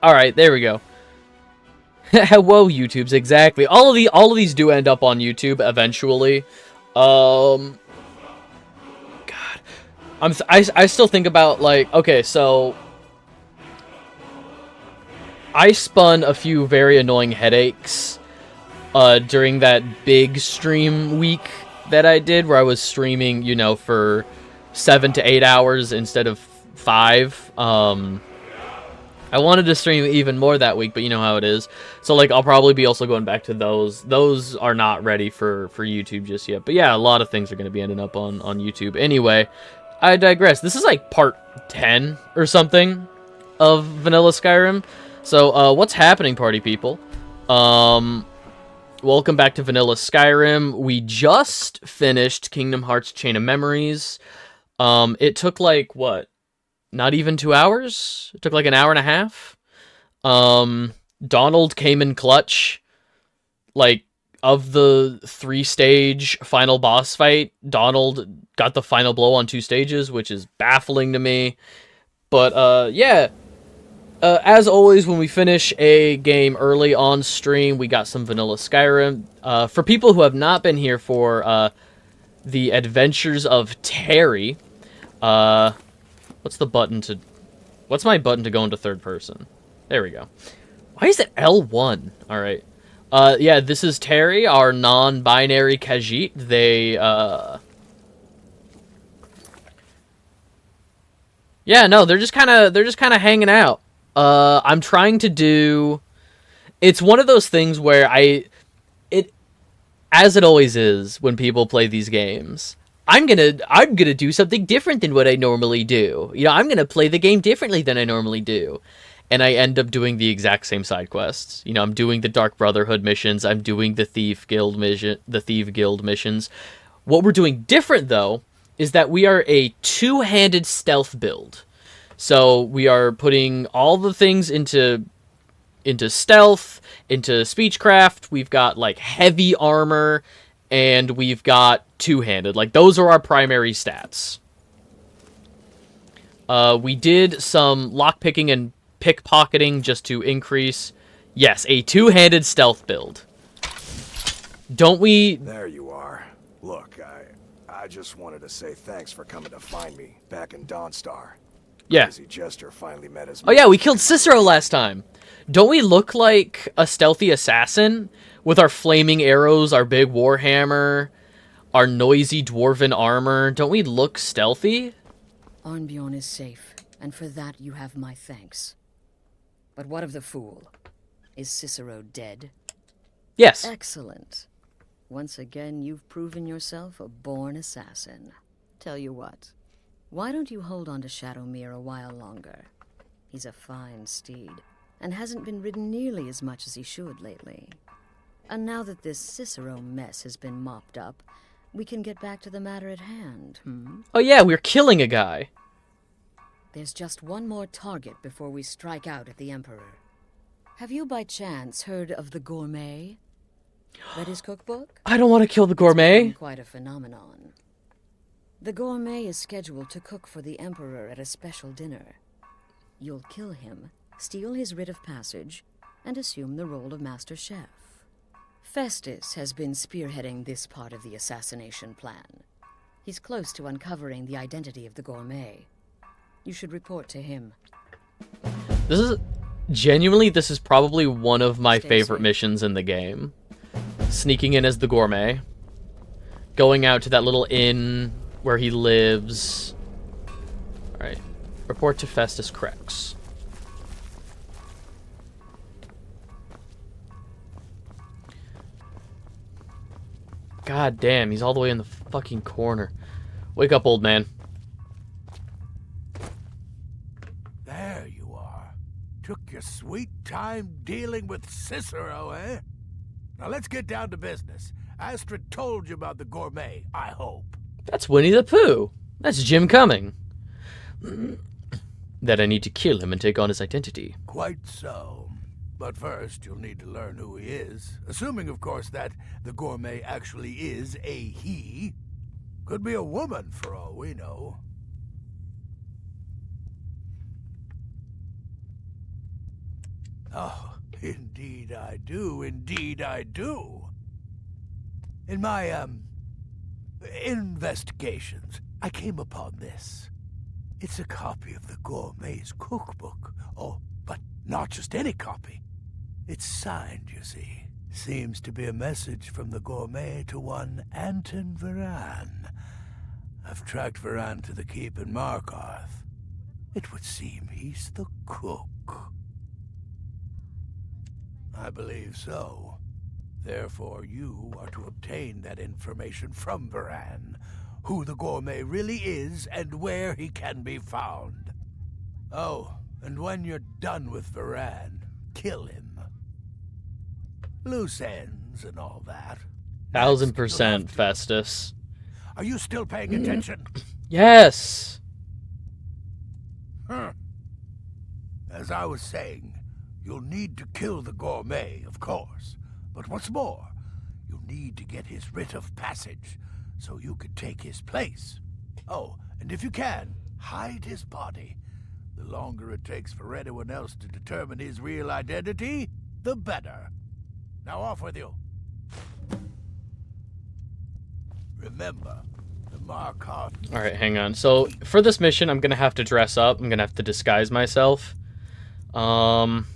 All right, there we go. Whoa, YouTube's exactly. All of these do end up on YouTube eventually. God, I still think about like, okay, so I spun a few very annoying headaches during that big stream week that I did, where I was streaming, you know, for 7 to 8 hours instead of 5. I wanted to stream even more that week, but you know how it is. So, like, I'll probably be also going back to those. Those are not ready for YouTube just yet. But yeah, a lot of things are going to be ending up on YouTube. Anyway, I digress. This is like part 10 or something of Vanilla Skyrim. So, what's happening, party people? Welcome back to Vanilla Skyrim. We just finished Kingdom Hearts Chain of Memories. It took like, what? Not even 2 hours? It took like an hour and a half. Donald came in clutch. Like, of the 3-stage final boss fight, Donald got the final blow on 2 stages, which is baffling to me. But, yeah. As always, when we finish a game early on stream, we got some Vanilla Skyrim. For people who have not been here for the Adventures of Terry, what's my button to go into third person? There we go. Why is it L1? Alright. Yeah, this is Terry, our non-binary Khajiit. Yeah, no, they're just kind of hanging out. I'm trying to do... It's one of those things where as it always is when people play these games, I'm gonna do something different than what I normally do. You know, I'm gonna play the game differently than I normally do. And I end up doing the exact same side quests. You know, I'm doing the Dark Brotherhood missions, I'm doing the Thief Guild missions. What we're doing different though is that we are a two-handed stealth build. So we are putting all the things into stealth, into speechcraft. We've got like heavy armor, and we've got two-handed. Like, those are our primary stats. We did some lockpicking and pickpocketing just to increase... Yes, a two-handed stealth build. Don't we... There you are. Look, I just wanted to say thanks for coming to find me back in Dawnstar. Yeah. Crazy Jester finally met his... Oh yeah, we killed Cicero last time. Don't we look like a stealthy assassin? With our flaming arrows, our big warhammer, our noisy dwarven armor. Don't we look stealthy? Arnbjorn is safe, and for that you have my thanks. But what of the fool? Is Cicero dead? Yes. Excellent. Once again, you've proven yourself a born assassin. Tell you what, why don't you hold on to Shadowmere a while longer? He's a fine steed, and hasn't been ridden nearly as much as he should lately. And now that this Cicero mess has been mopped up, we can get back to the matter at hand, Oh yeah, we're killing a guy. There's just one more target before we strike out at the Emperor. Have you by chance heard of the Gourmet? Read his cookbook? I don't want to kill the Gourmet. It's become quite a phenomenon. The Gourmet is scheduled to cook for the Emperor at a special dinner. You'll kill him, steal his writ of passage, and assume the role of Master Chef. Festus has been spearheading this part of the assassination plan. He's close to uncovering the identity of the Gourmet. You should report to him. This is probably one of my Stay favorite safe. missions in the game. Sneaking in as the Gourmet. Going out to that little inn where he lives. Alright. Report to Festus Krex. God damn, he's all the way in the fucking corner. Wake up, old man. There you are. Took your sweet time dealing with Cicero, eh? Now let's get down to business. Astrid told you about the Gourmet, I hope. That's Winnie the Pooh. That's Jim Cumming. That I need to kill him and take on his identity. Quite so. But first, you'll need to learn who he is. Assuming, of course, that the Gourmet actually is a he. Could be a woman, for all we know. Oh, indeed I do. Indeed I do. In my, investigations, I came upon this. It's a copy of the Gourmet's cookbook. Oh, but not just any copy. It's signed, you see. Seems to be a message from the Gourmet to one Anton Varan. I've tracked Varan to the keep in Markarth. It would seem he's the cook. I believe so. Therefore, you are to obtain that information from Varan, who the Gourmet really is and where he can be found. Oh, and when you're done with Varan, kill him. Loose ends and all that. Next, you'll 1000% have to- Festus. Are you still paying attention? Yes! As I was saying, you'll need to kill the Gourmet, of course. But what's more, you'll need to get his writ of passage, so you can take his place. Oh, and if you can, hide his body. The longer it takes for anyone else to determine his real identity, the better. Now off with you. Remember, the Markarth... Alright, hang on. So, for this mission, I'm gonna have to dress up. I'm gonna have to disguise myself. I'm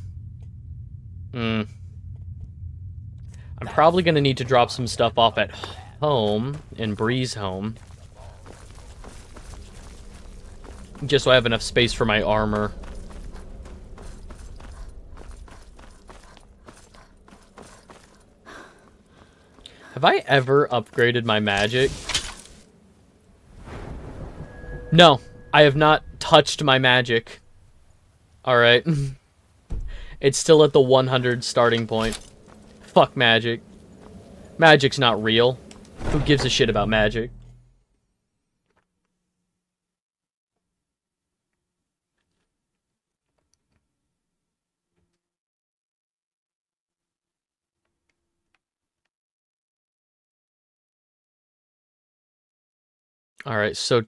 probably gonna need to drop some stuff off at home, in Bree's home. Just so I have enough space for my armor. Have I ever upgraded my magic? No, I have not touched my magic. Alright. It's still at the 100 starting point. Fuck magic. Magic's not real. Who gives a shit about magic? Alright, so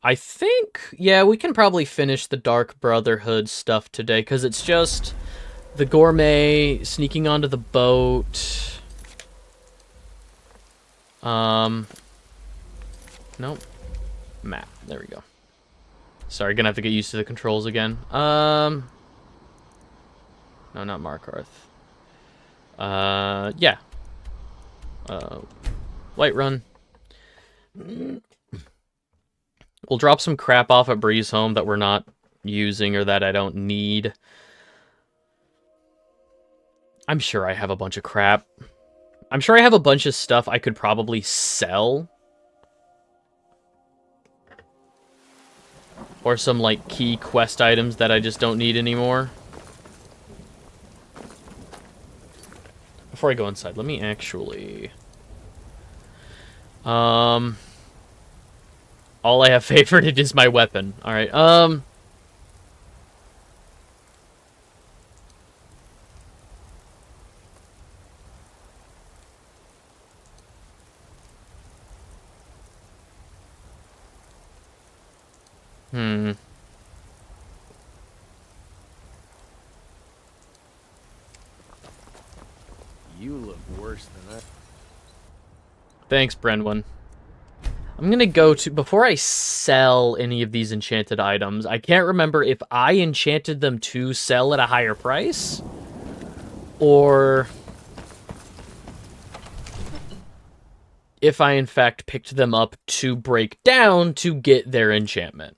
I think, yeah, we can probably finish the Dark Brotherhood stuff today, because it's just the Gourmet sneaking onto the boat. Nope. Map. There we go. Sorry, gonna have to get used to the controls again. No, not Markarth. Yeah. Whiterun. We'll drop some crap off at Bree's home that we're not using or that I don't need. I'm sure I have a bunch of crap. I'm sure I have a bunch of stuff I could probably sell. Or some, like, key quest items that I just don't need anymore. Before I go inside, let me actually... All I have favorited is my weapon. Alright, You look worse than that. Thanks, Brenwyn. I'm gonna go to... Before I sell any of these enchanted items, I can't remember if I enchanted them to sell at a higher price, or if I, in fact, picked them up to break down to get their enchantment.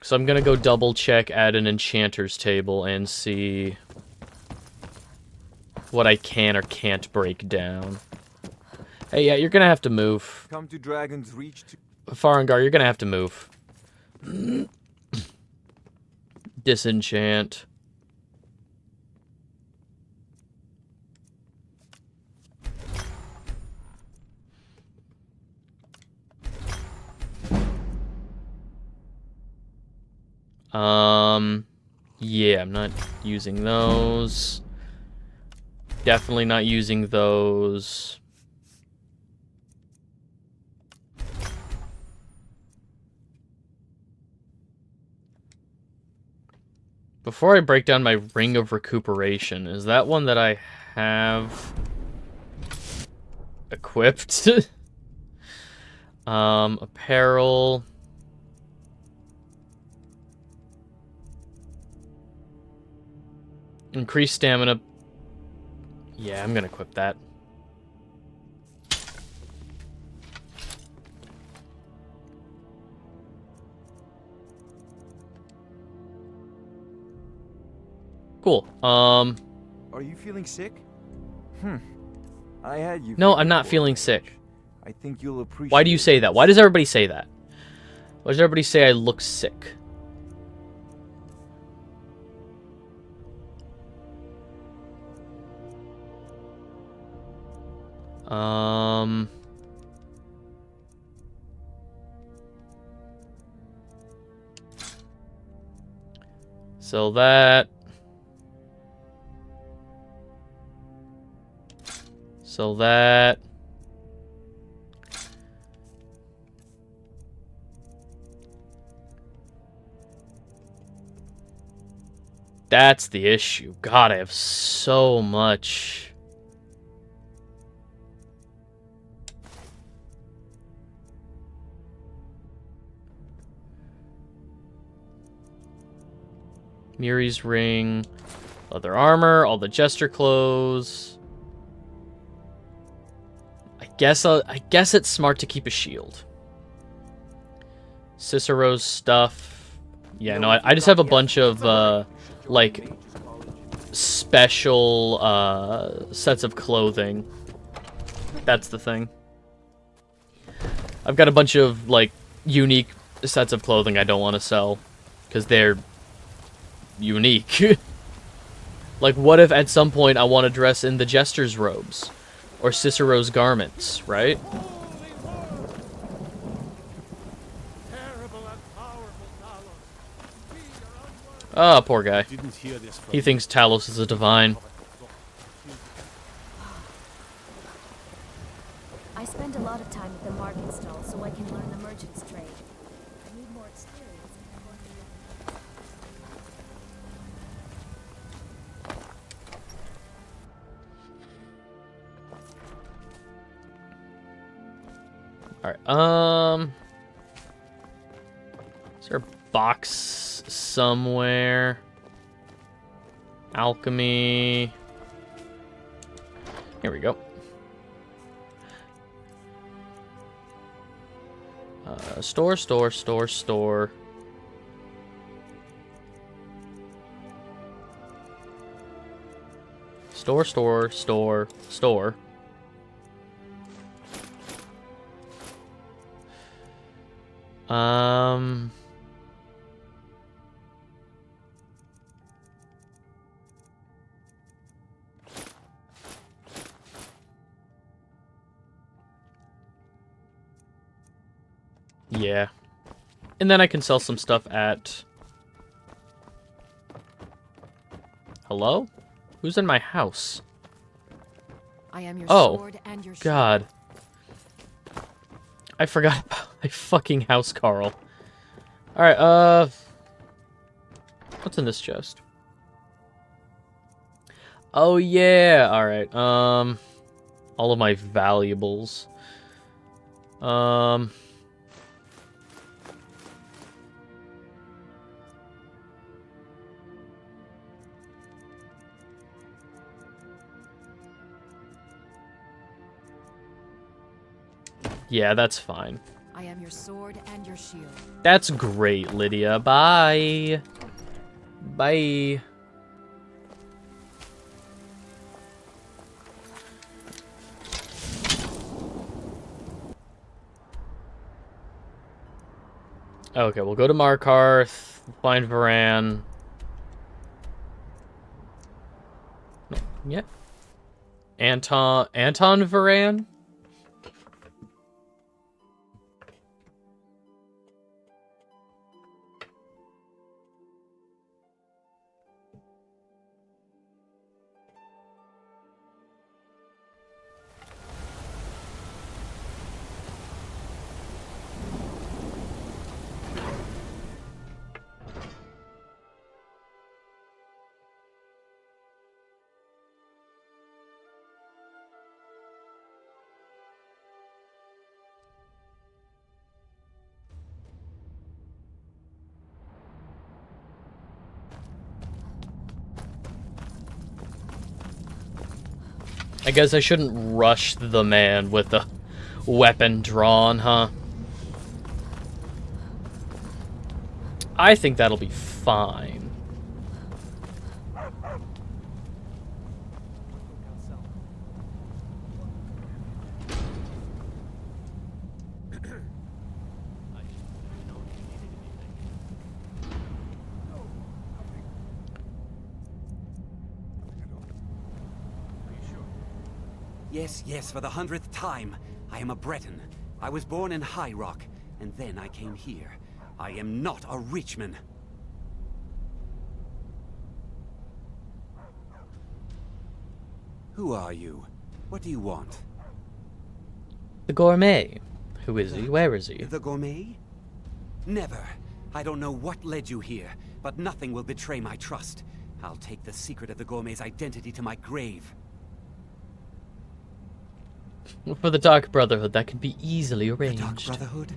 So I'm gonna go double-check at an enchanter's table and see what I can or can't break down. Hey, yeah, you're gonna have to move. Come to Dragon's Reach to... Farengar, you're gonna have to move. Disenchant. Yeah, I'm not using those. Definitely not using those. Before I break down my Ring of Recuperation, is that one that I have equipped? Apparel. Increased stamina. Yeah, I'm gonna equip that. Cool. Are you feeling sick? I had you. No, figured I'm not for a feeling change. sick. I think you'll appreciate. Why do you say that? Why does everybody say that? Why does everybody say I look sick? So that. So that. That's the issue. God, I have so much. Miri's ring, leather armor, all the jester clothes. I guess it's smart to keep a shield. Cicero's stuff. Yeah, no, I just have a bunch of like special sets of clothing. That's the thing. I've got a bunch of like unique sets of clothing I don't want to sell because they're unique. Like, what if at some point I want to dress in the jester's robes or Cicero's garments, right? Ah, poor guy. He thinks Talos is a divine. I spend a lot of time at the market stall so I can learn the merchant's trade. I need more experience. Alright, is there a box somewhere? Alchemy. Here we go. Store. Store. Yeah. And then I can sell some stuff at... Hello? Who's in my house? I am your Oh, sword and your shield. God. I forgot about my fucking house, Carl. Alright, what's in this chest? Oh, yeah. Alright, all of my valuables. Yeah, that's fine. I am your sword and your shield. That's great, Lydia. Bye. Bye. Okay, we'll go to Markarth, find Varan. No, yeah. Anton Varan? I guess I shouldn't rush the man with the weapon drawn, huh? I think that'll be fine. Yes, yes, for the 100th time. I am a Breton. I was born in High Rock, and then I came here. I am not a Richman. Who are you? What do you want? The Gourmet. Who is he? Where is he? The Gourmet? Never. I don't know what led you here, but nothing will betray my trust. I'll take the secret of the Gourmet's identity to my grave. For the Dark Brotherhood, that could be easily The arranged. Dark Brotherhood?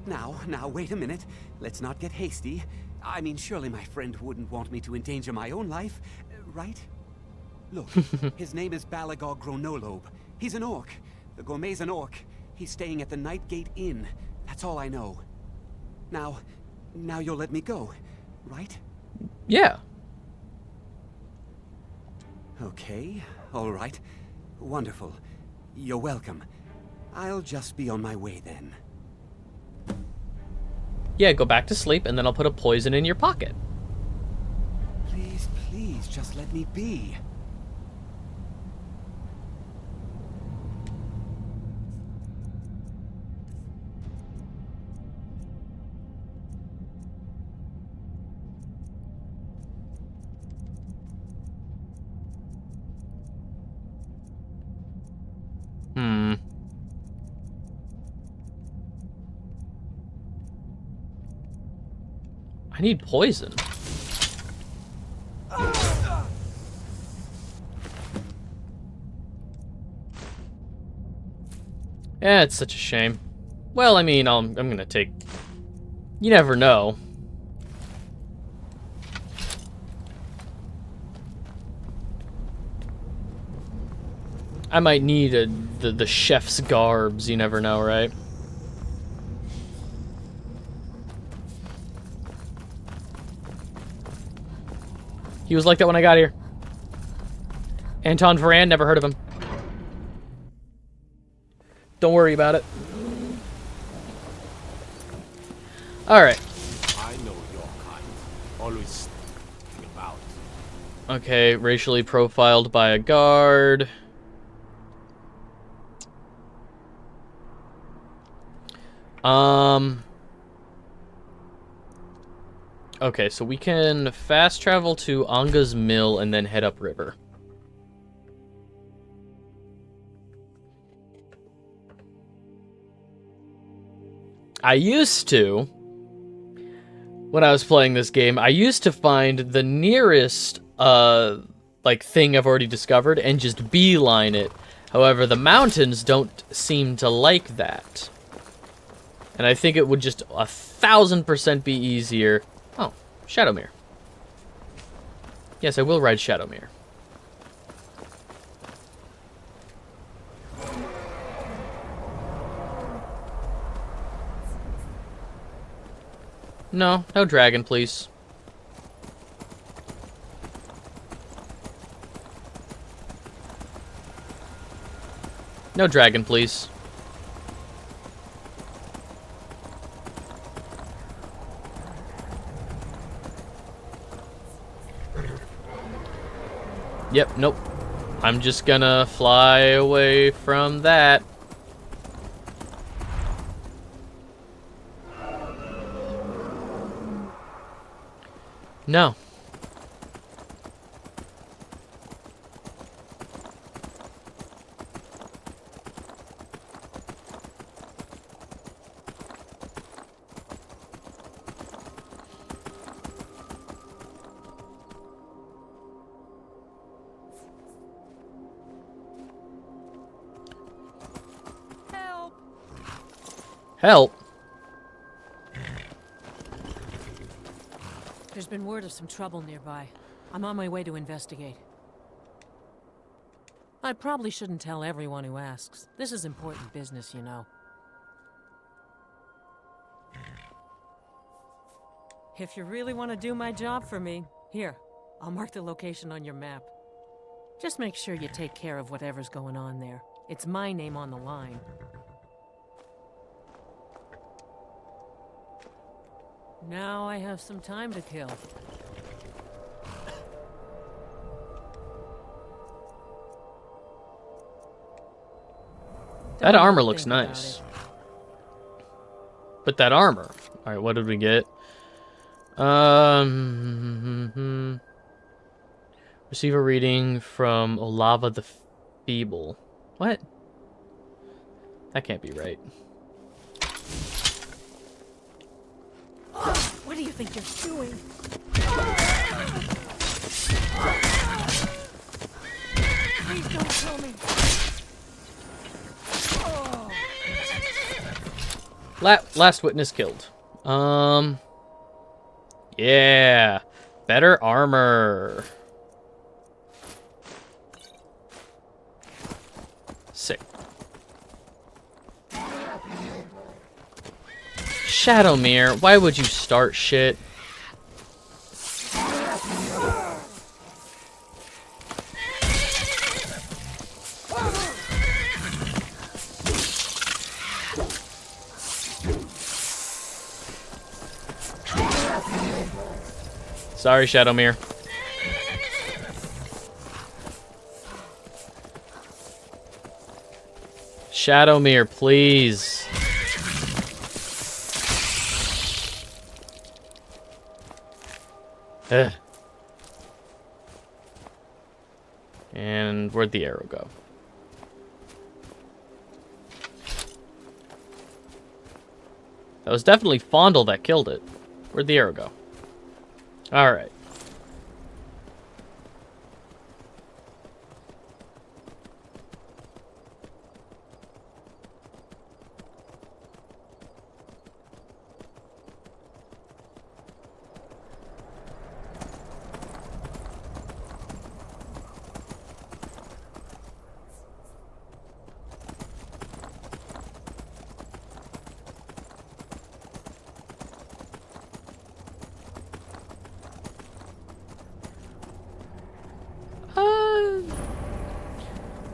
Now, wait a minute. Let's not get hasty. I mean, surely my friend wouldn't want me to endanger my own life, right? Look, his name is Balagog Gronolobe. He's an orc. The Gourmet's an orc. He's staying at the Nightgate Inn. That's all I know. Now you'll let me go, right? Yeah. Okay, all right. Wonderful. You're welcome. I'll just be on my way then. Yeah, go back to sleep, and then I'll put a poison in your pocket. Please, please, just let me be. I need poison. Yeah, it's such a shame. Well, I mean, I'm gonna take... You never know. I might need the chef's garbs, you never know, right? He was like that when I got here. Anton Varan, never heard of him. Don't worry about it. Alright. I know your kind. Always think about. Okay, racially profiled by a guard. Okay, so we can fast travel to Anga's Mill and then head upriver. I used to, when I was playing this game, I used to find the nearest, like, thing I've already discovered and just beeline it. However, the mountains don't seem to like that. And I think it would just 1000% be easier. Oh, Shadowmere. Yes, I will ride Shadowmere. No, no dragon, please. No dragon, please. Yep, nope. I'm just gonna fly away from that. No. Help? There's been word of some trouble nearby. I'm on my way to investigate. I probably shouldn't tell everyone who asks. This is important business, you know. If you really want to do my job for me, here, I'll mark the location on your map. Just make sure you take care of whatever's going on there. It's my name on the line. Now I have some time to kill. That Don't armor even looks think about nice. it. But that armor. Alright, what did we get? Receive a reading from Olava the Feeble. What? That can't be right. What do you think you're doing? Please don't kill me. Last witness killed. Yeah. Better armor. Sick. Shadowmere, why would you start shit? Sorry, Shadowmere. Shadowmere, please. Ugh. And where'd the arrow go? That was definitely Fondle that killed it. Where'd the arrow go? Alright.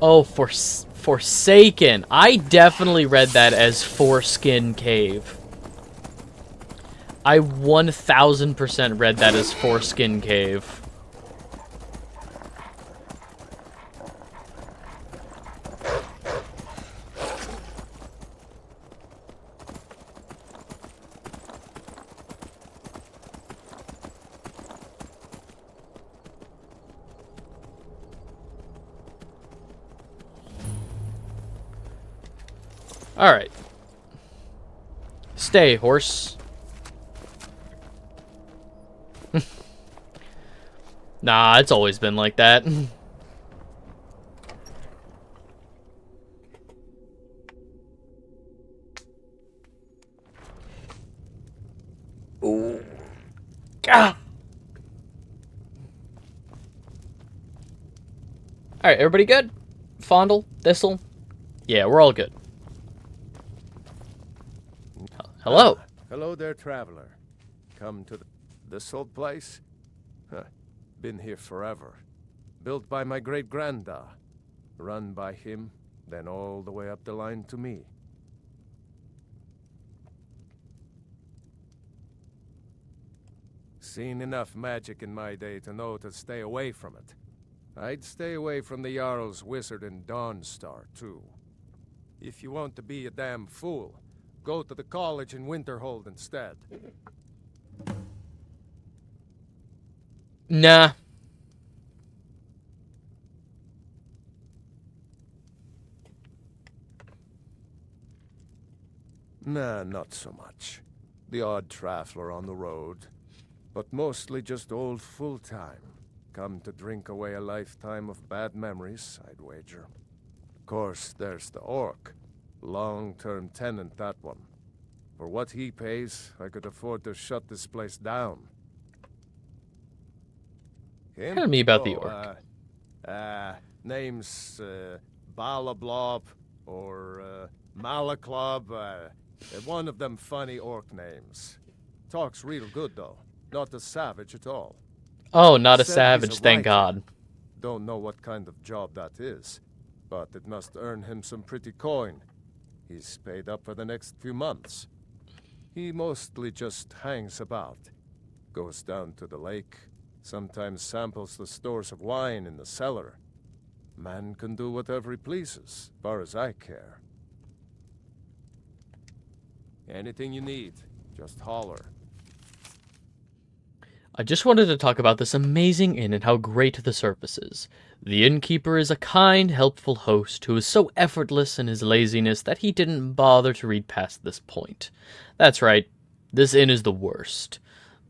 Oh, Forsaken. I definitely read that as Foreskin Cave. I 1000% read that as Foreskin Cave. Alright. Stay, horse. Nah, it's always been like that. Ooh. Ah. Alright, everybody good? Fondle? Thistle? Yeah, we're all good. Hello. Hello there, traveler. Come to this old place? Huh. Been here forever. Built by my great-granda. Run by him, then all the way up the line to me. Seen enough magic in my day to know to stay away from it. I'd stay away from the Jarl's wizard and Dawnstar, too. If you want to be a damn fool, go to the college in Winterhold instead. Nah. Nah, not so much. The odd traveler on the road. But mostly just old full-time. Come to drink away a lifetime of bad memories, I'd wager. Of course, there's the orc. Long-term tenant, that one. For what he pays, I could afford to shut this place down. Tell me about the orc. Names Balablob or Malaklob. One of them funny orc names. Talks real good, though. Not a savage at all. Oh, not a Said he's savage, thank writer. God. Don't know what kind of job that is, but it must earn him some pretty coin. He's paid up for the next few months. He mostly just hangs about. Goes down to the lake, sometimes samples the stores of wine in the cellar. Man can do whatever he pleases, far as I care. Anything you need, just holler. I just wanted to talk about this amazing inn and how great the service is. The innkeeper is a kind, helpful host who is so effortless in his laziness that he didn't bother to read past this point. That's right, this inn is the worst.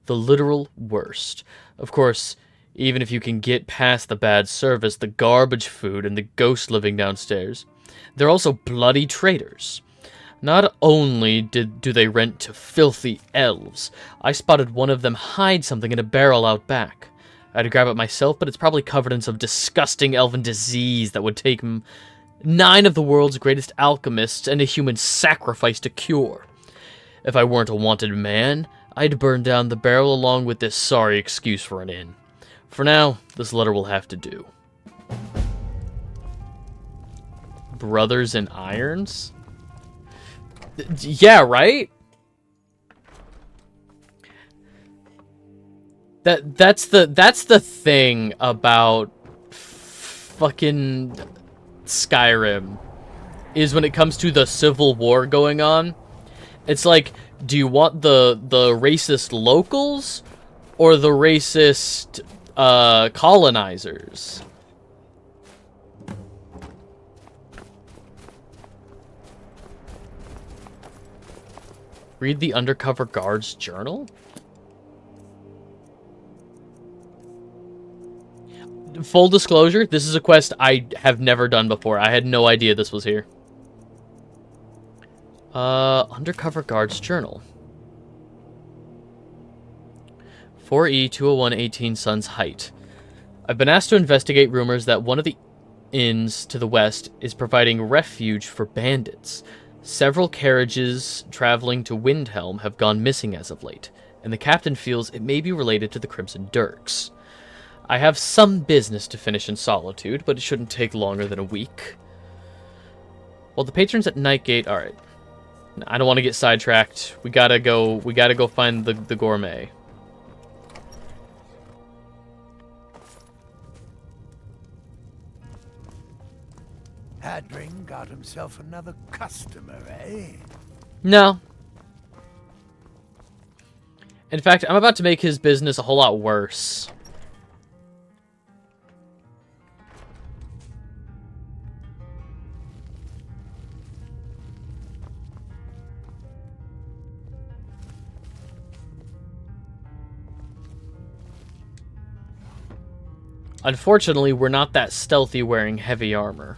The literal worst. Of course, even if you can get past the bad service, the garbage food, and the ghost living downstairs, they're also bloody traitors. Not only do they rent to filthy elves, I spotted one of them hide something in a barrel out back. I had to grab it myself, but it's probably covered in some disgusting elven disease that would take 9 of the world's greatest alchemists and a human sacrifice to cure. If I weren't a wanted man, I'd burn down the barrel along with this sorry excuse for an inn. For now, this letter will have to do. Brothers in irons? Yeah, right? That's the thing about fucking Skyrim, is when it comes to the civil war going on, it's like, do you want the racist locals or the racist colonizers? Read the undercover guard's journal? Full disclosure, this is a quest I have never done before. I had no idea this was here. Undercover guard's journal. 4E 201-18 Sun's Height. I've been asked to investigate rumors that one of the inns to the west is providing refuge for bandits. Several carriages traveling to Windhelm have gone missing as of late, and the captain feels it may be related to the Crimson Dirks. I have some business to finish in Solitude, but it shouldn't take longer than a week. Well, the patrons at Nightgate... Alright. I don't want to get sidetracked. We gotta go find the Gourmet. Hadring got himself another customer, eh? No. In fact, I'm about to make his business a whole lot worse. Unfortunately, we're not that stealthy wearing heavy armor.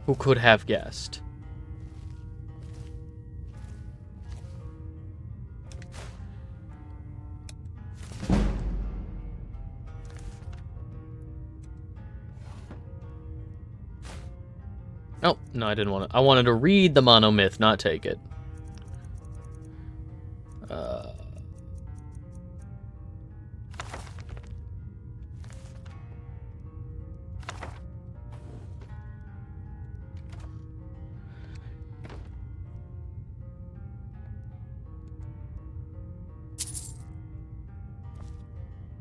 Who could have guessed? Oh, no, I didn't want to. I wanted to read the monomyth, not take it.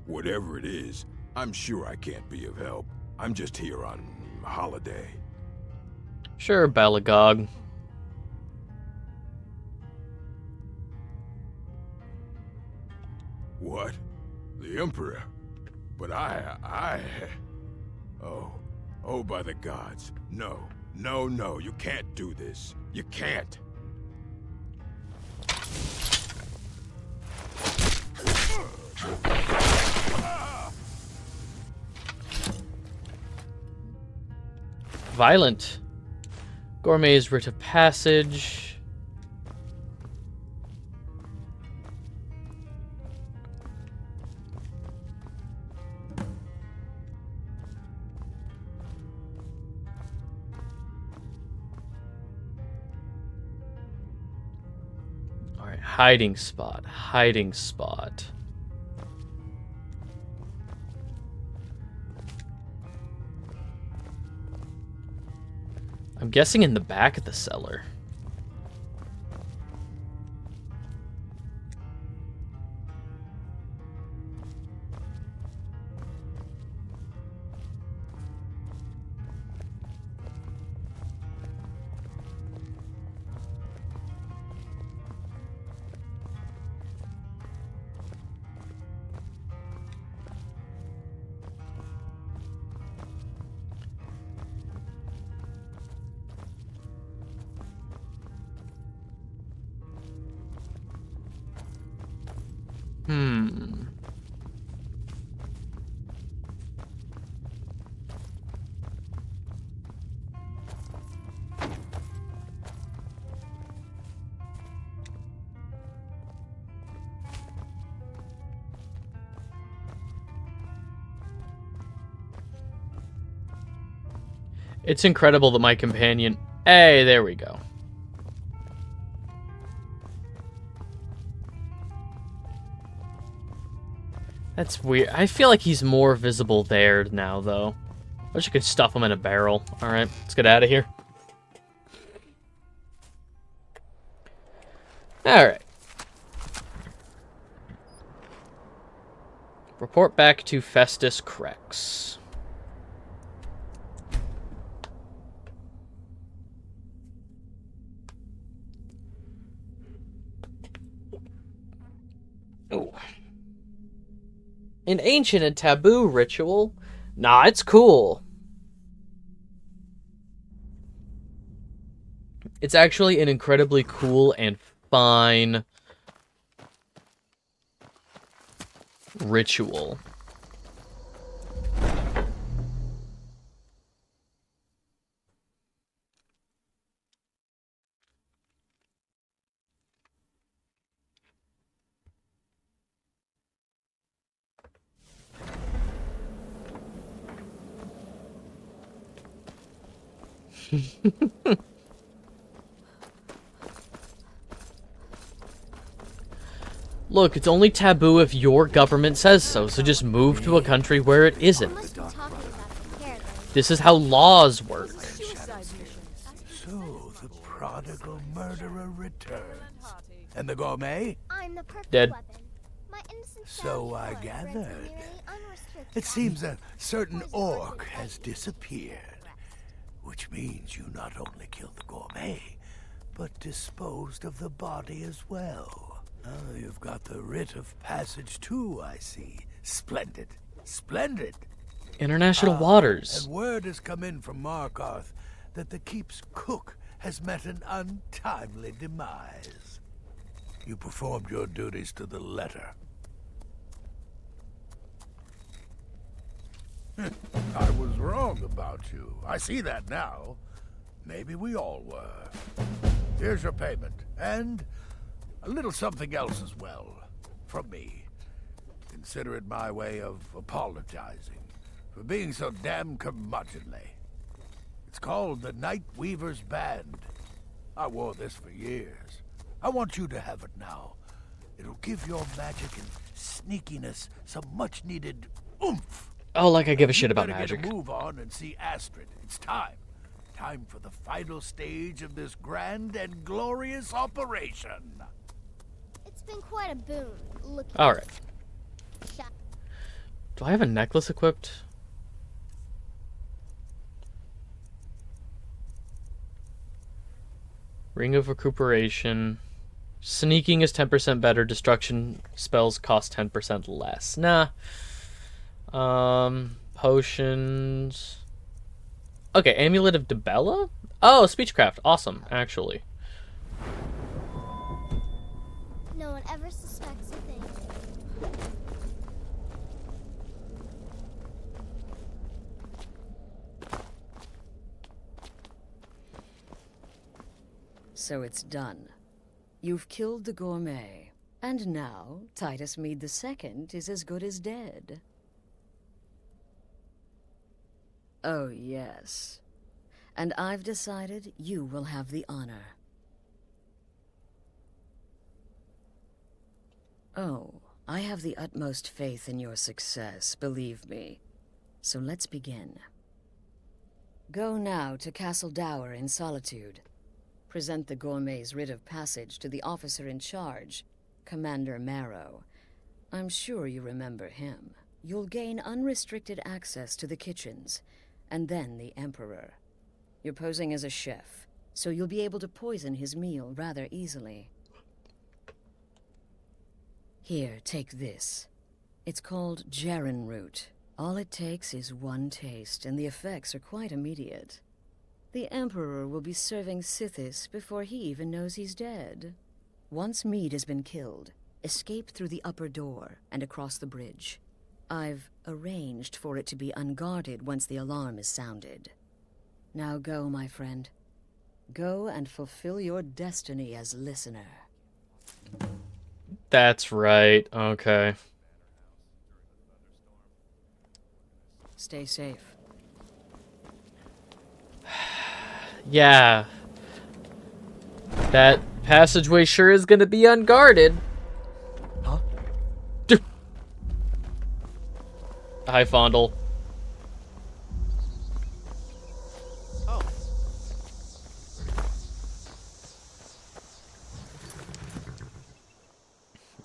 Whatever it is, I'm sure I can't be of help. I'm just here on holiday. Sure, Balagog. What? The Emperor? But Oh, by the gods. No, you can't do this. You can't. Violent. Gourmet's writ of passage. hiding spot, hiding spot. I'm guessing in the back of the cellar. It's incredible that my companion... Hey, there we go. That's weird. I feel like he's more visible there now, though. I wish I could stuff him in a barrel. Alright, let's get out of here. Alright. Report back to Festus Crex. Oh. An ancient and taboo ritual? Nah, it's cool. It's actually an incredibly cool and fine ritual. Look, it's only taboo if your government says so, so just move to a country where it isn't. This is how laws work. So, the prodigal murderer returns. And the gourmet? I'm the perfect Dead. weapon. My innocent So I gathered. It seems a certain orc has disappeared. Which means you not only killed the gourmet, but disposed of the body as well. Oh, you've got the writ of passage too, I see. Splendid. Splendid. International waters. And word has come in from Markarth that the keep's cook has met an untimely demise. You performed your duties to the letter. I was wrong about you. I see that now. Maybe we all were. Here's your payment, and a little something else as well, from me. Consider it my way of apologizing for being so damn curmudgeonly. It's called the Night Weaver's Band. I wore this for years. I want you to have it now. It'll give your magic and sneakiness some much-needed oomph. Oh, like I give a shit about Better magic. get a move on and see Astrid. It's time. Time for the final stage of this grand and glorious operation. It's been quite a boon. Look. Alright. Do I have a necklace equipped? Ring of Recuperation. Sneaking is 10% better. Destruction spells cost 10% less. Nah. Potions. Okay, Amulet of Debella? Oh, Speechcraft. Awesome, actually. No one ever suspects a thing. So it's done. You've killed the gourmet. And now, Titus Mead II is as good as dead. Oh, yes. And I've decided you will have the honor. Oh, I have the utmost faith in your success, believe me. So let's begin. Go now to Castle Dower in Solitude. Present the Gourmet's writ of passage to the officer in charge, Commander Marrow. I'm sure you remember him. You'll gain unrestricted access to the kitchens, and then the Emperor. You're posing as a chef, so you'll be able to poison his meal rather easily. Here, take this. It's called Jaren root. All it takes is one taste, and the effects are quite immediate. The Emperor will be serving Sithis before he even knows he's dead. Once Mead has been killed, escape through the upper door and across the bridge. I've arranged for it to be unguarded once the alarm is sounded. Now go, my friend. Go and fulfill your destiny as listener. That's right. Okay. Stay safe. Yeah. That passageway sure is gonna be unguarded. Huh? Hi, Fondle. Oh.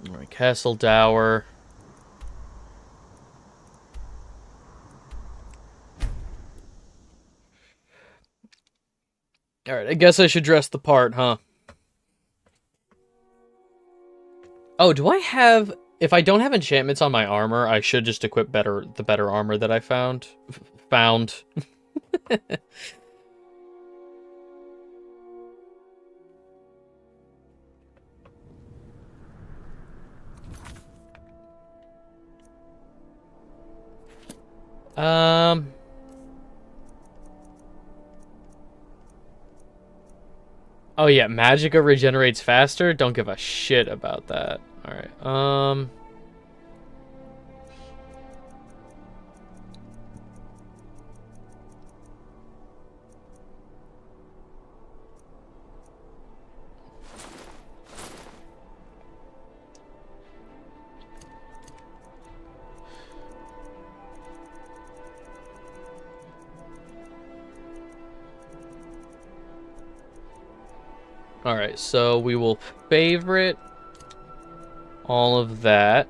Alright, Castle Dower. Alright, I guess I should dress the part, huh? Oh, do I have... If I don't have enchantments on my armor, I should just equip the better armor that I found. Oh yeah, Magicka regenerates faster? Don't give a shit about that. Alright, Alright, so we will favorite all of that.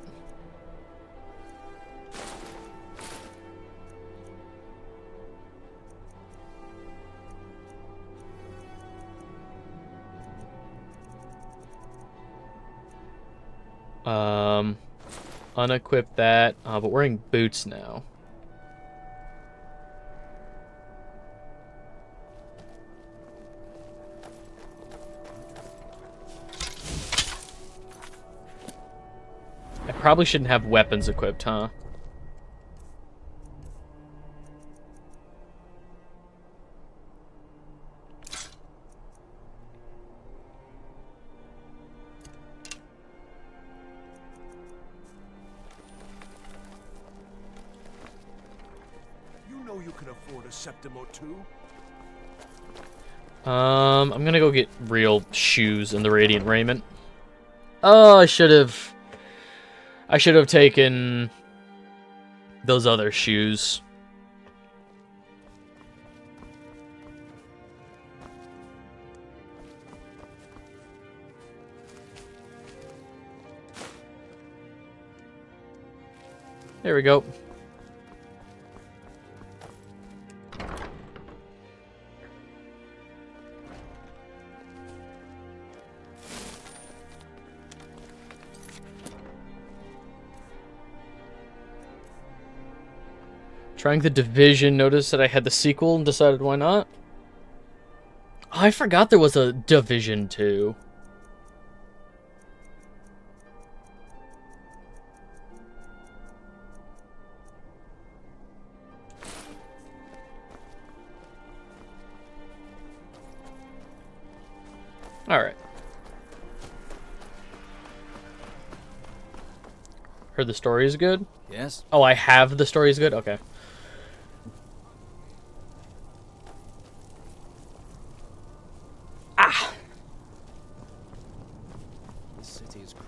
Unequip that, but wearing boots now. I probably shouldn't have weapons equipped, huh? You know you can afford a septim or two. I'm gonna go get real shoes in the Radiant Raiment. Oh, I should have taken those other shoes. There we go. Trying the Division, noticed that I had the sequel and decided why not. Oh, I forgot there was a Division 2. Alright. Heard the story is good? Yes? Oh, I have the story is good? Okay.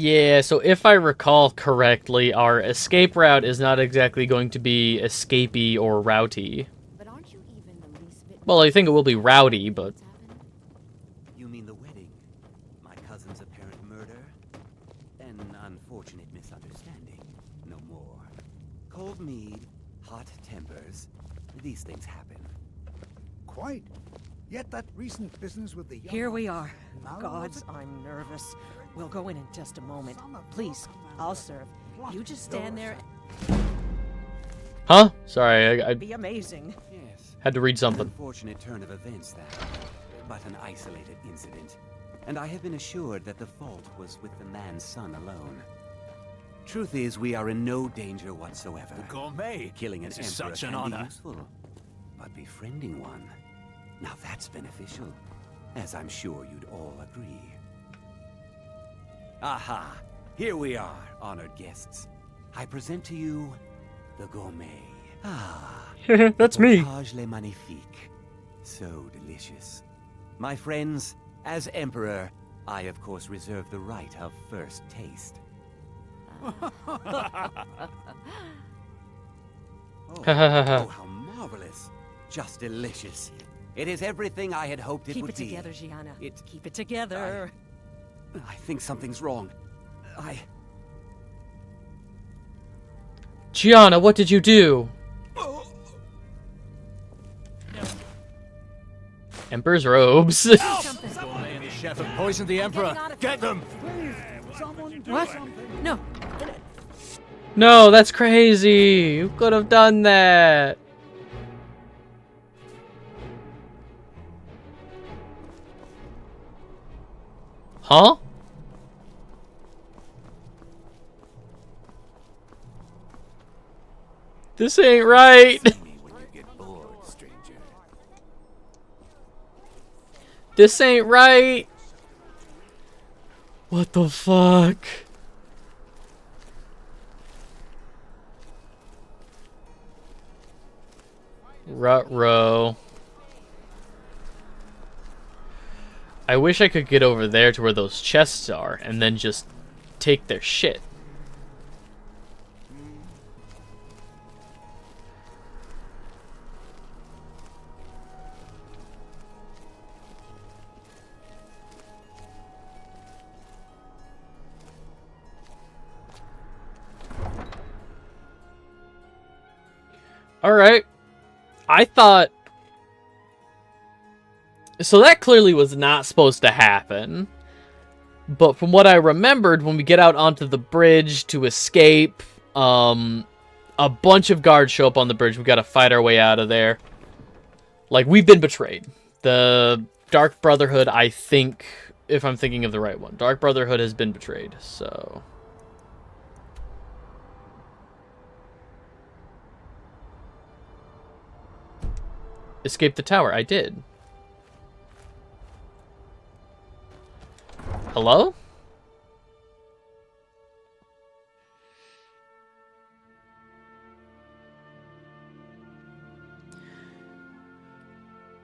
Yeah, so if I recall correctly, our escape route is not exactly going to be escapey or routy. But aren't you even the least bit... Well, I think it will be rowdy, but... You mean the wedding? My cousin's apparent murder? An unfortunate misunderstanding. No more. Cold mead, hot tempers. These things happen. Quite. Yet that recent business with the young... Here we are. Gods, I'm nervous. We'll go in just a moment. Please, I'll serve. You just stand there. Huh? Sorry, I Be amazing. Yes. had to read An something. unfortunate turn of events, that. But an isolated incident. And I have been assured that the fault was with the man's son alone. Truth is, we are in no danger whatsoever. The Gourmet. Killing an This is emperor such an can be honor. useful, but befriending one, now that's beneficial, as I'm sure you'd all agree. Aha! Here we are, honored guests. I present to you the Gourmet. Ah, That's me. Potage le magnifique. So delicious. My friends, as emperor, I of course reserve the right of first taste. Oh, how marvelous. Just delicious. It is everything I had hoped it Keep would it be. together, Gianna. It- Keep it together. I think something's wrong. Gianna, what did you do? Emperor's robes. Gourmet and the chef have poisoned the Emperor. Get them! What? No. No, that's crazy. You could have done that. Huh? This ain't right. When you get bored, stranger. This ain't right. What the fuck? Ruh-roh. I wish I could get over there to where those chests are and then just take their shit. Alright. I thought... So that clearly was not supposed to happen. But from what I remembered, when we get out onto the bridge to escape, a bunch of guards show up on the bridge. We gotta fight our way out of there. Like, we've been betrayed. The Dark Brotherhood, I think, if I'm thinking of the right one. Dark Brotherhood has been betrayed, so... Escape the tower. I did. Hello?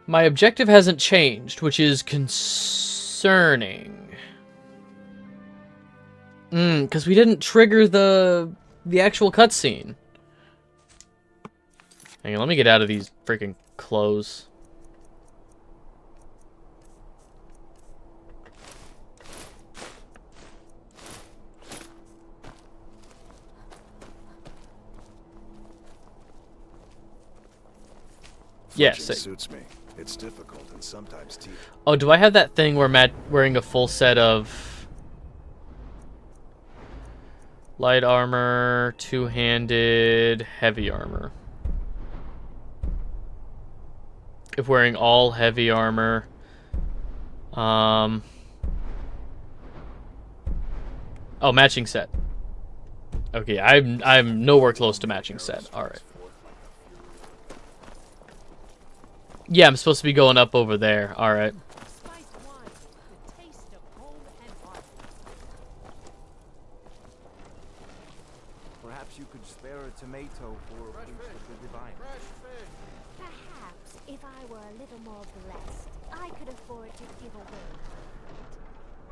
My objective hasn't changed, which is concerning. Because we didn't trigger the actual cutscene. Hang on, let me get out of these freaking clothes. Yes. Fletching suits me. It's difficult and sometimes tedious. Oh, do I have that thing where Matt wearing a full set of light armor, two-handed, heavy armor? If wearing all heavy armor, oh, matching set. Okay, I'm nowhere close to matching set. All right. Yeah, I'm supposed to be going up over there. All right. Spiced wine, the taste of home and heart. Perhaps you could spare a tomato for a priest of the divine. Perhaps if I were a little more blessed, I could afford to give away.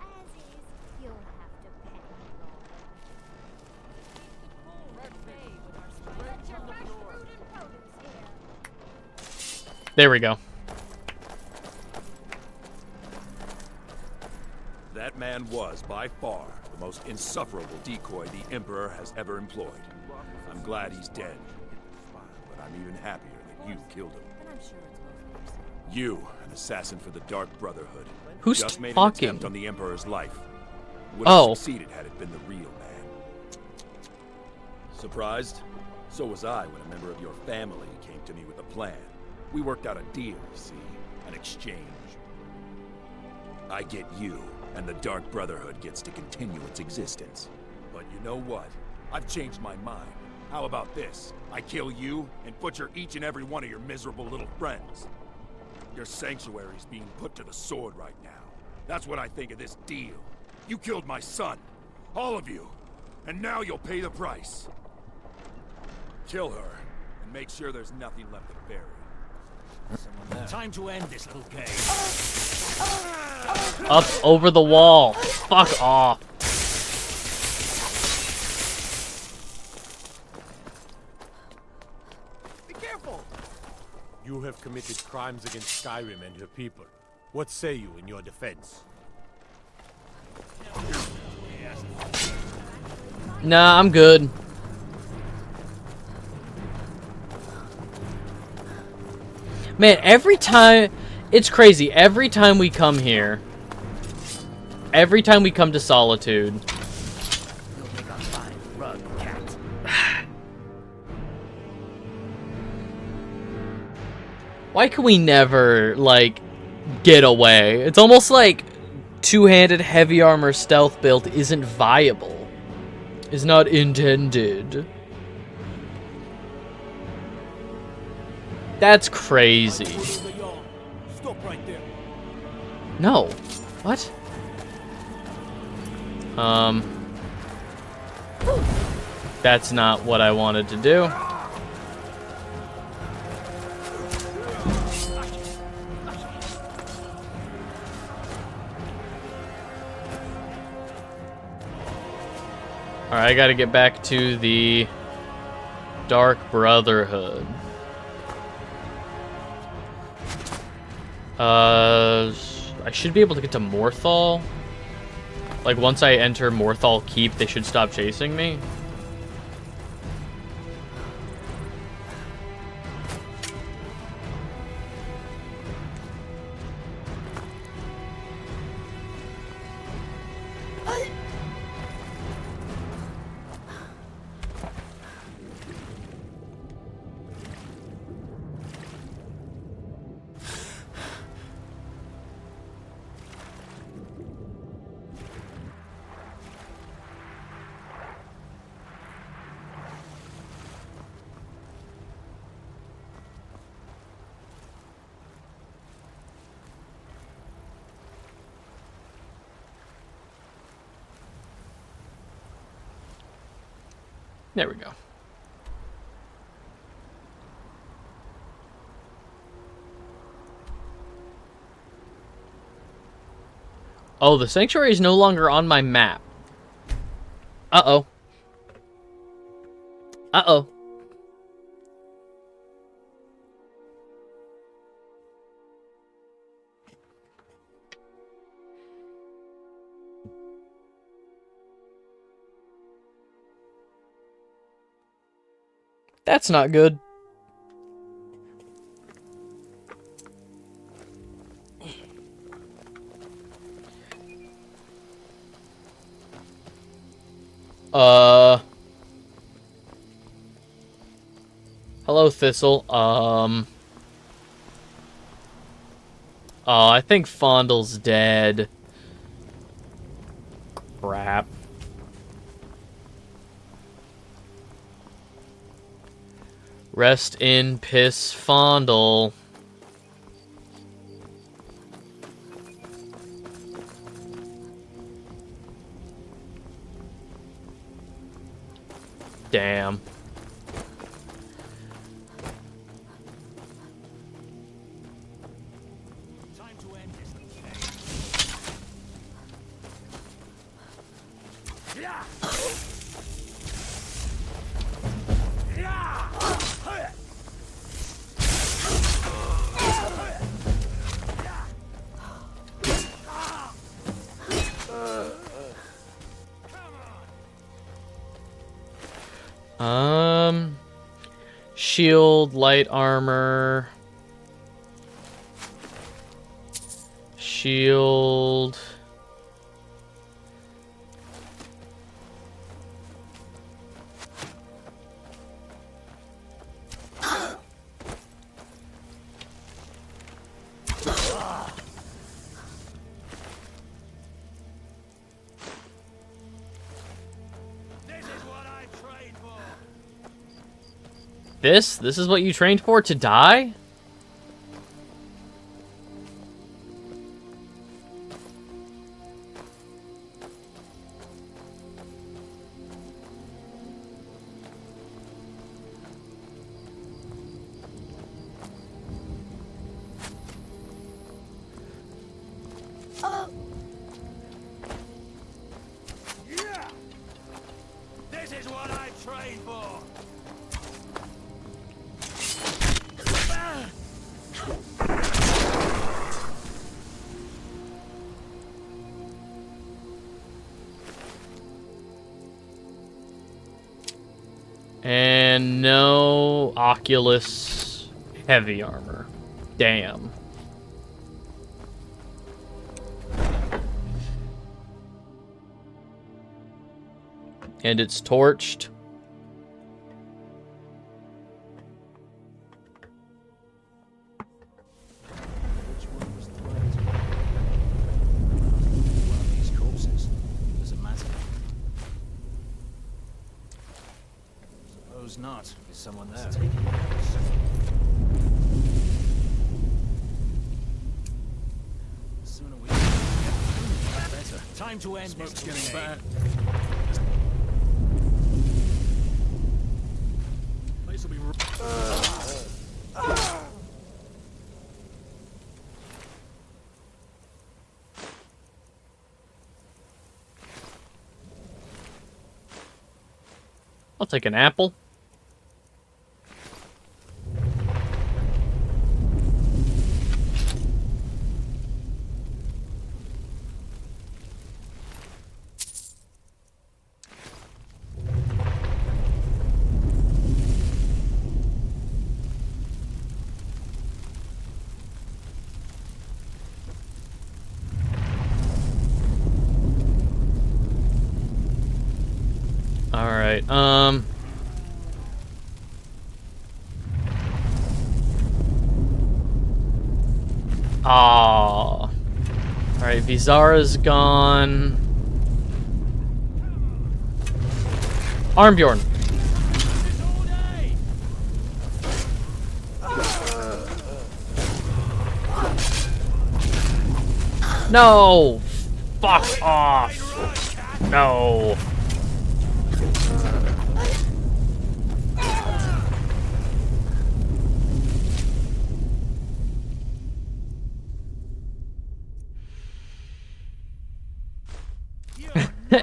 As is, you'll have to pay. There we go. That man was, by far, the most insufferable decoy the Emperor has ever employed. I'm glad he's dead. But I'm even happier that you killed him. You, an assassin for the Dark Brotherhood. Who's just made an talking? attempt on the Emperor's life. Would have Oh. succeeded had it been the real man. Surprised? So was I when a member of your family came to me with a plan. We worked out a deal, you see, an exchange. I get you, and the Dark Brotherhood gets to continue its existence. But you know what? I've changed my mind. How about this? I kill you and butcher each and every one of your miserable little friends. Your sanctuary's being put to the sword right now. That's what I think of this deal. You killed my son. All of you. And now you'll pay the price. Kill her, and make sure there's nothing left to bury. Time to end this little game. Up over the wall. Fuck off. Be careful! You have committed crimes against Skyrim and her people. What say you in your defense? Nah, I'm good. Man, every time... It's crazy. Every time we come here... Every time we come to Solitude... You'll make a fine rug, cat. Why can we never, like, get away? It's almost like two-handed heavy armor stealth build isn't viable. Is not intended. That's crazy. Stop right there. No. What? That's not what I wanted to do. Alright, I gotta get back to the Dark Brotherhood. I should be able to get to Morthal. Like, once I enter Morthal Keep, they should stop chasing me. There we go. Oh, the sanctuary is no longer on my map. Uh-oh. Uh-oh. That's not good. Hello, Thistle. Oh, I think Fondle's dead. Crap. Rest in piss, Fondle. Damn. Time to end this little game. Yeah! Yeah! shield, light armor, shield. This is what you trained for, to die? Yeah! This is what I trained for! And no Oculus heavy armor. Damn. And it's torched. Which one was the right? One of these corpses. Does it matter? Suppose not. Is someone there? The sooner we get through, the better. Time to end this. Smoke's getting bad. Place will be. I'll take an apple. Alright, Alright, Vizara's gone. Armbjorn. No! Fuck off! No!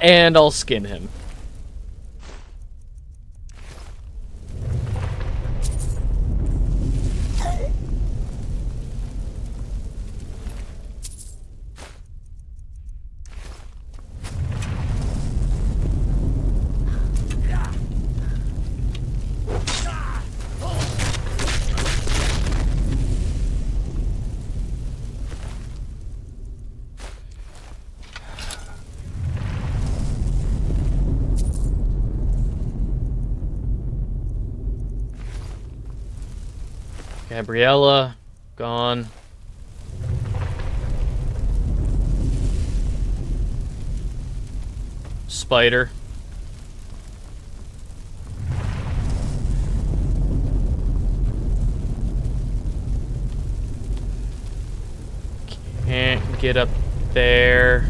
And I'll skin him. Gabriella, gone. Spider. Can't get up there.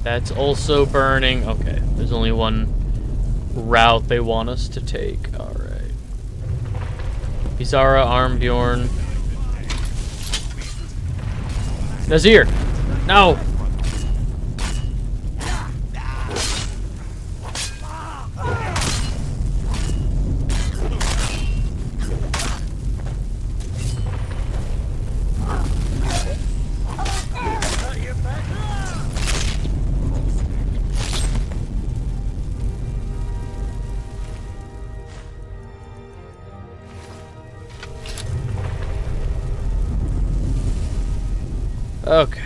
That's also burning. Okay, there's only one route they want us to take. Alright. Izara, Armbjorn. Nazir! No! Okay.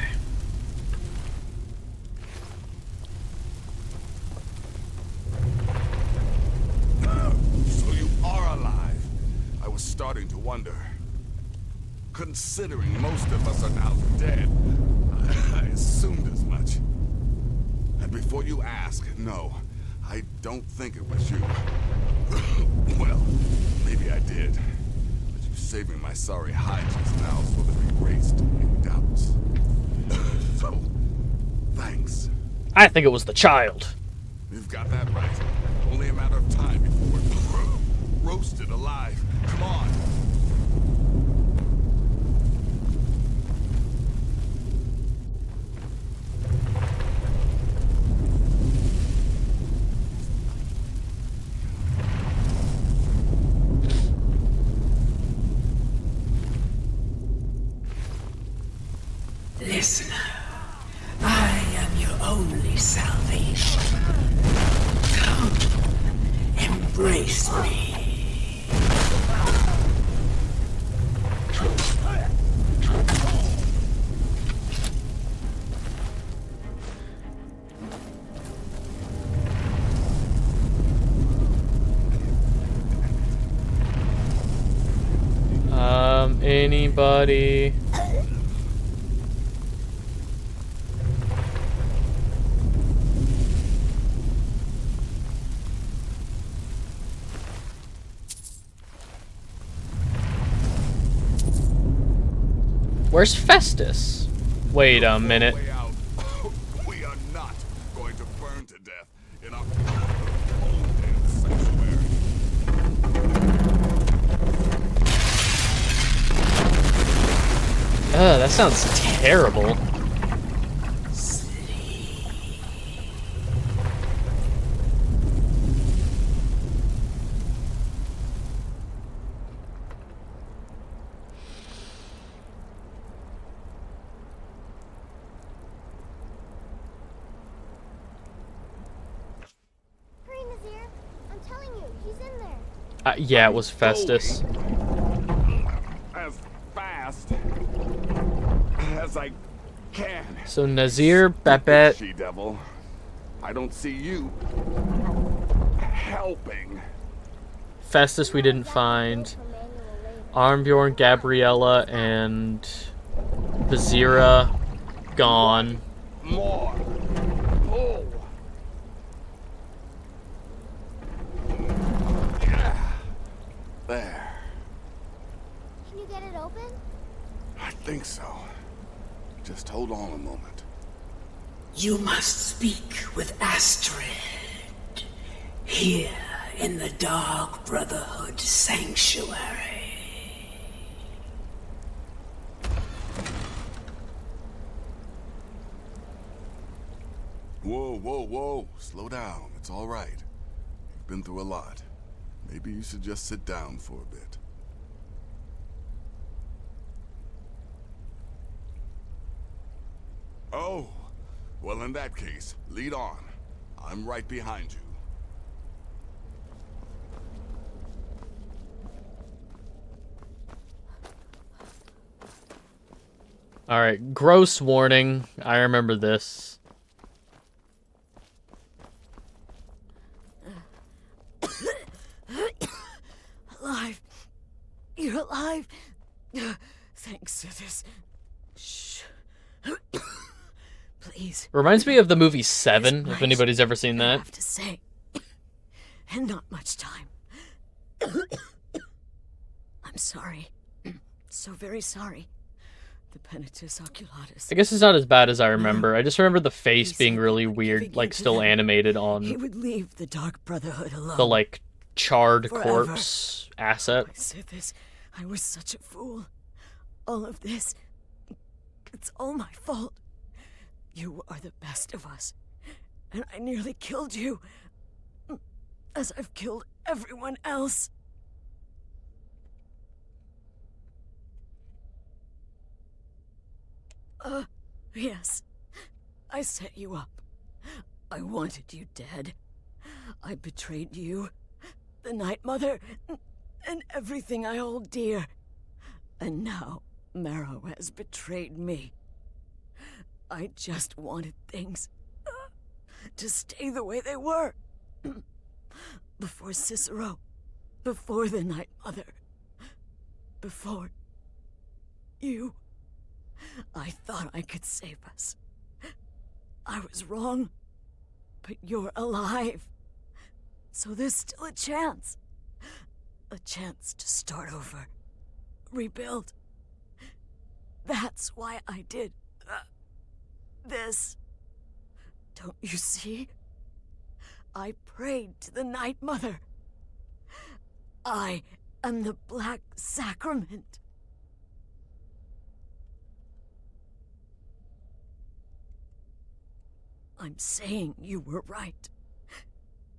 So you are alive. I was starting to wonder. Considering most of us are now dead, I assumed as much. And before you ask, no, I don't think it was you. Well, maybe I did. But you saving my sorry hide just now sort of erased any doubts. So, thanks. I think it was the child. You've got that right. Only a matter of time before we're roasted alive. Come on. Listener, I am your only salvation. Come, embrace me. Anybody? Where's Festus? Wait a minute. We are not going to burn to death in our own sanctuary. That sounds terrible. Hurry, Nazir. I'm telling you, he's in there. Yeah, it was Festus. As fast as I can. So Nazir, Babette. She-devil. I don't see you helping. Festus we didn't find. Armbjorn, Gabriella, and Vizira gone. More. Pull. There. Can you get it open? I think so. Just hold on a moment. You must speak with Astrid. Here in the Dark Brotherhood Sanctuary. Whoa, whoa, whoa. Slow down. It's all right. You've been through a lot. Maybe you should just sit down for a bit. Oh, well in that case, lead on. I'm right behind you. Alright, gross warning. I remember this. Alive. You're alive. Thanks to this. Shh. Please. Reminds me of the movie Seven, It's if anybody's ever seen I that. have to say. And not much time. I'm sorry. So very sorry. The penitus oculatus. I guess it's not as bad as I remember. I just remember the face being really weird, like still animated He on would leave the Dark Brotherhood alone. the, like, charred Forever. corpse asset. I said this. I was such a fool. All of this. It's all my fault. You are the best of us. And I nearly killed you. As I've killed everyone else. Yes. I set you up. I wanted you dead. I betrayed you, the Night Mother, and everything I hold dear. And now, Marrow has betrayed me. I just wanted things to stay the way they were. Before Cicero, before the Night Mother, before you. I thought I could save us. I was wrong, but you're alive. So there's still a chance. A chance to start over, rebuild. That's why I did this. Don't you see? I prayed to the Night Mother. I am the Black Sacrament. I'm saying you were right.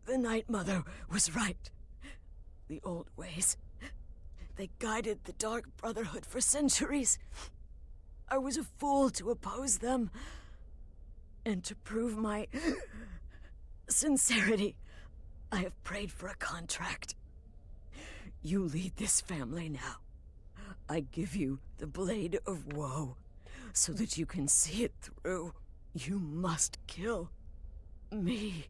The Night Mother was right. The old ways, they guided the Dark Brotherhood for centuries. I was a fool to oppose them. And to prove my sincerity, I have prayed for a contract. You lead this family now. I give you the Blade of Woe, so that you can see it through. You must kill me.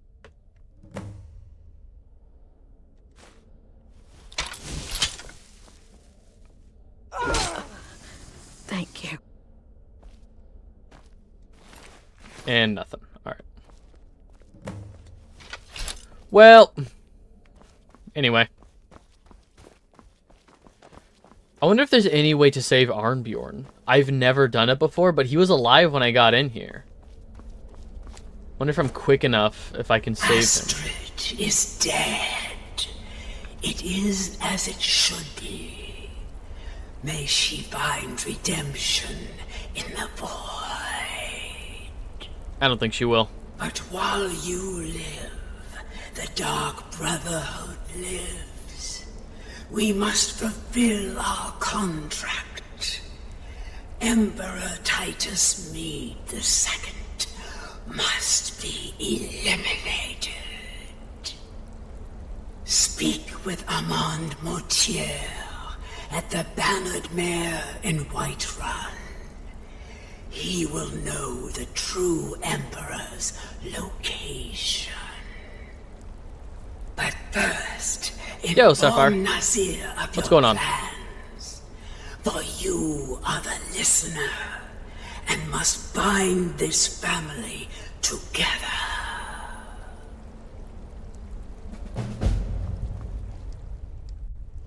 Thank you. And nothing. Alright. Well. Anyway. I wonder if there's any way to save Arnbjorn. I've never done it before, but he was alive when I got in here. Wonder if I'm quick enough if I can save him. Astrid is dead. It is as it should be. May she find redemption in the void. I don't think she will. But while you live, the Dark Brotherhood lives. We must fulfill our contract. Emperor Titus Mede II must be eliminated. Speak with Armand Mortier at the Bannered Mare in Whiterun. He will know the true Emperor's location. But first, inform Nazir of What's your going on? plans. For you are the listener, and must bind this family together.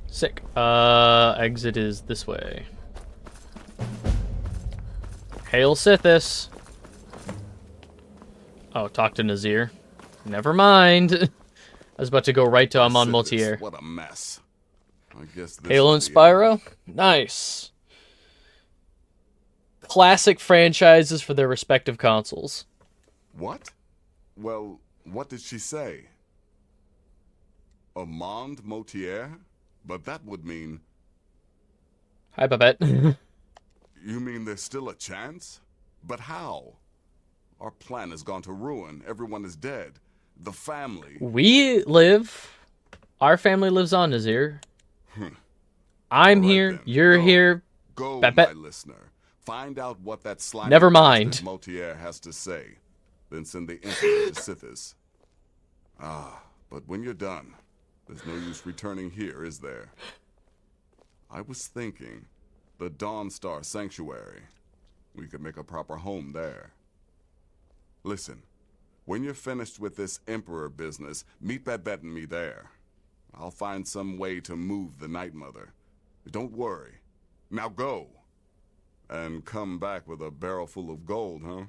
Sick. Exit is this way. Hail Sithis. Oh, talk to Nazir. Never mind. I was about to go right to Amon Motier. What a mess. I guess this Halo and Spyro? Nice. Classic franchises for their respective consoles. What? Well, what did she say? Armand Motier? But that would mean... Hi, Babette. You mean there's still a chance? But how? Our plan has gone to ruin. Everyone is dead. The family... We live. Our family lives on, Nazir. I'm here. Then. You're here. Go, Babette. my listener. Find out what that slimy Never mind. bastard Motier has to say. Then send the Emperor to Sithis. Ah, but when you're done, there's no use returning here, is there? I was thinking, the Dawnstar Sanctuary. We could make a proper home there. Listen, when you're finished with this Emperor business, meet Babette and me there. I'll find some way to move the Night Mother. Don't worry. Now go. And come back with a barrel full of gold, huh?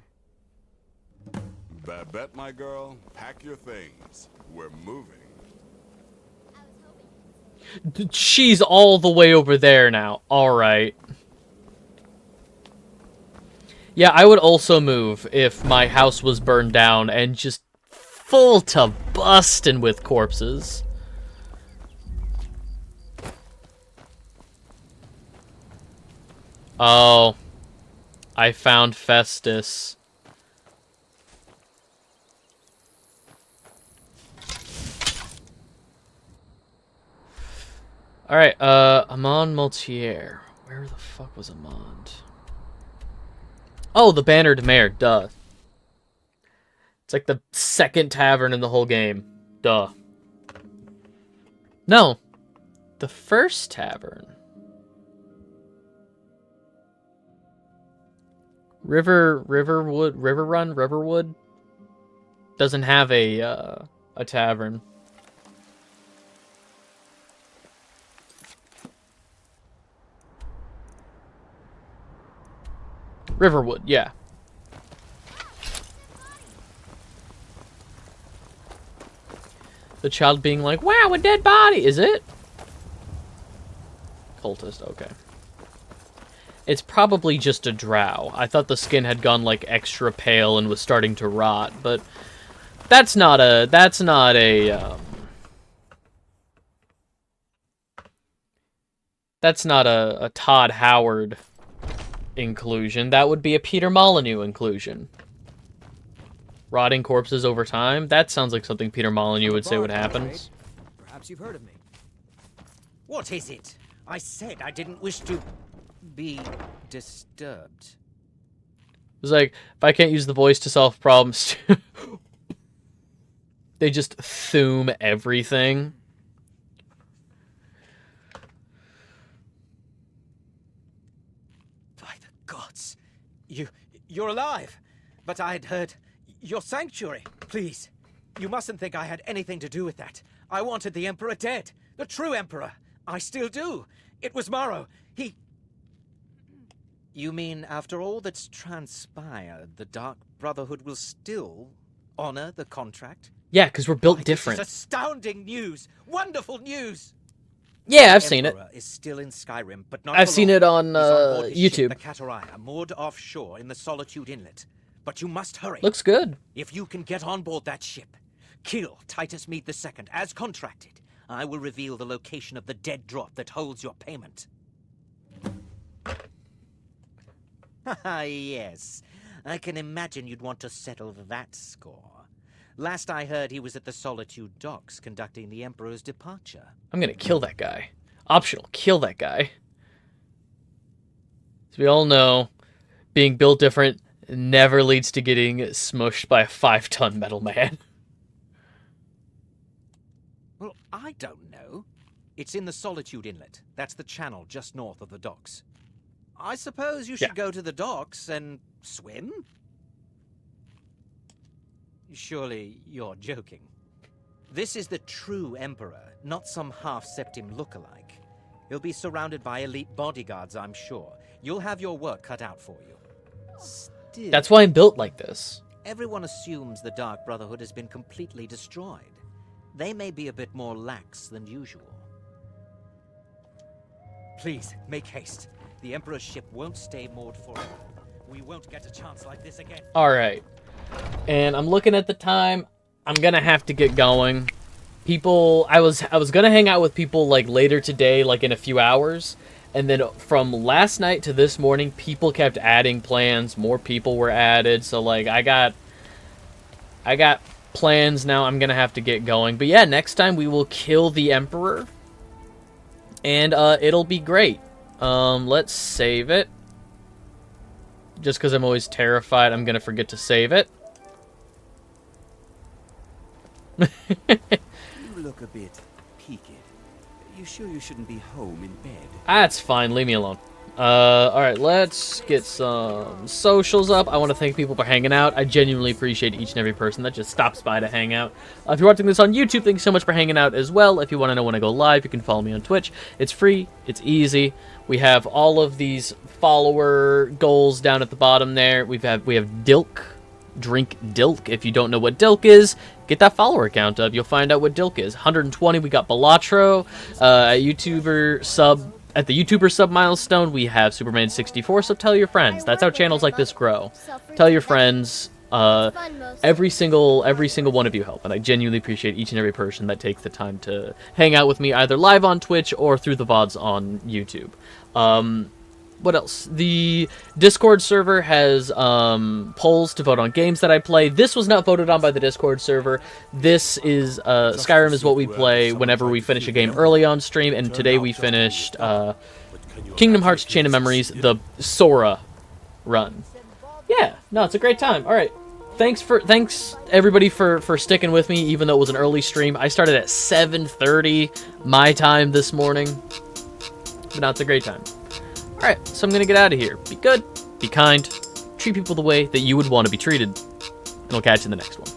Babette, my girl, pack your things. We're moving. She's all the way over there now. Alright. Yeah, I would also move if my house was burned down and just full to busting with corpses. Oh. I found Festus. Alright, Amon Motier. Where the fuck was Amand? Oh, the Bannered Mare, duh. It's like the second tavern in the whole game. Duh. No. The first tavern. Riverwood doesn't have a tavern. Riverwood, yeah. The child being like, wow, a dead body! Is it? Cultist, okay. It's probably just a drow. I thought the skin had gone, like, extra pale and was starting to rot, but that's not a Todd Howard inclusion. That would be a Peter Molyneux inclusion. Rotting corpses over time? That sounds like something Peter Molyneux would say would happen. Perhaps you've heard of me. What is it? I said I didn't wish to be disturbed. It's like, if I can't use the voice to solve problems, they just thume everything. By the gods. You're alive. But I'd heard your sanctuary. Please, you mustn't think I had anything to do with that. I wanted the Emperor dead. The true Emperor. I still do. It was Morrow. He... You mean, after all that's transpired, the Dark Brotherhood will still honor the contract? Yeah, because we're built different. This is astounding news! Wonderful news! Yeah, I've seen it. Is still in Skyrim, but not I've for seen long. it on He's board his YouTube. ship, the Kataraya, moored offshore in the Solitude Inlet. But you must hurry. Looks good. If you can get on board that ship, kill Titus Mead II as contracted. I will reveal the location of the dead drop that holds your payment. Ah, yes. I can imagine you'd want to settle that score. Last I heard, he was at the Solitude docks conducting the Emperor's departure. I'm gonna kill that guy. Optional, kill that guy. As we all know, being built different never leads to getting smushed by a 5-ton metal man. Well, I don't know. It's in the Solitude Inlet. That's the channel just north of the docks. I suppose you should go to the docks and swim? Surely you're joking. This is the true Emperor, not some half-septim lookalike. He'll be surrounded by elite bodyguards, I'm sure. You'll have your work cut out for you. Still, that's why I'm built like this. Everyone assumes the Dark Brotherhood has been completely destroyed. They may be a bit more lax than usual. Please, make haste. The Emperor's ship won't stay moored forever. We won't get a chance like this again. Alright. And I'm looking at the time. I'm gonna have to get going. People, I was gonna hang out with people like later today, like in a few hours. And then from last night to this morning, people kept adding plans. More people were added. So like I got plans now. I'm gonna have to get going. But yeah, next time we will kill the Emperor. And it'll be great. Let's save it. Just because I'm always terrified I'm gonna forget to save it. You look a bit peaked. You sure you shouldn't be home in bed? That's fine, leave me alone. Alright, let's get some socials up. I want to thank people for hanging out. I genuinely appreciate each and every person that just stops by to hang out. If you're watching this on YouTube, thank you so much for hanging out as well. If you want to know when I go live, you can follow me on Twitch. It's free, it's easy. We have all of these follower goals down at the bottom there. We have Dilk. Drink Dilk. If you don't know what Dilk is, get that follower count up. You'll find out what Dilk is. 120, we got Balatro. At the YouTuber sub milestone, we have Superman64, so tell your friends. That's how channels like this grow. Tell your friends. Every single one of you help, and I genuinely appreciate each and every person that takes the time to hang out with me, either live on Twitch or through the VODs on YouTube. What else? The Discord server has polls to vote on games that I play. This was not voted on by the Discord server. This is Skyrim is what we play whenever we finish a game early on stream, and today we finished Kingdom Hearts Chain of Memories, the Sora run. Yeah, no, it's a great time. All right. Thanks everybody for sticking with me, even though it was an early stream. I started at 7:30 my time this morning. But now it's a great time. All right, so I'm going to get out of here. Be good, be kind, treat people the way that you would want to be treated. And I'll catch you in the next one.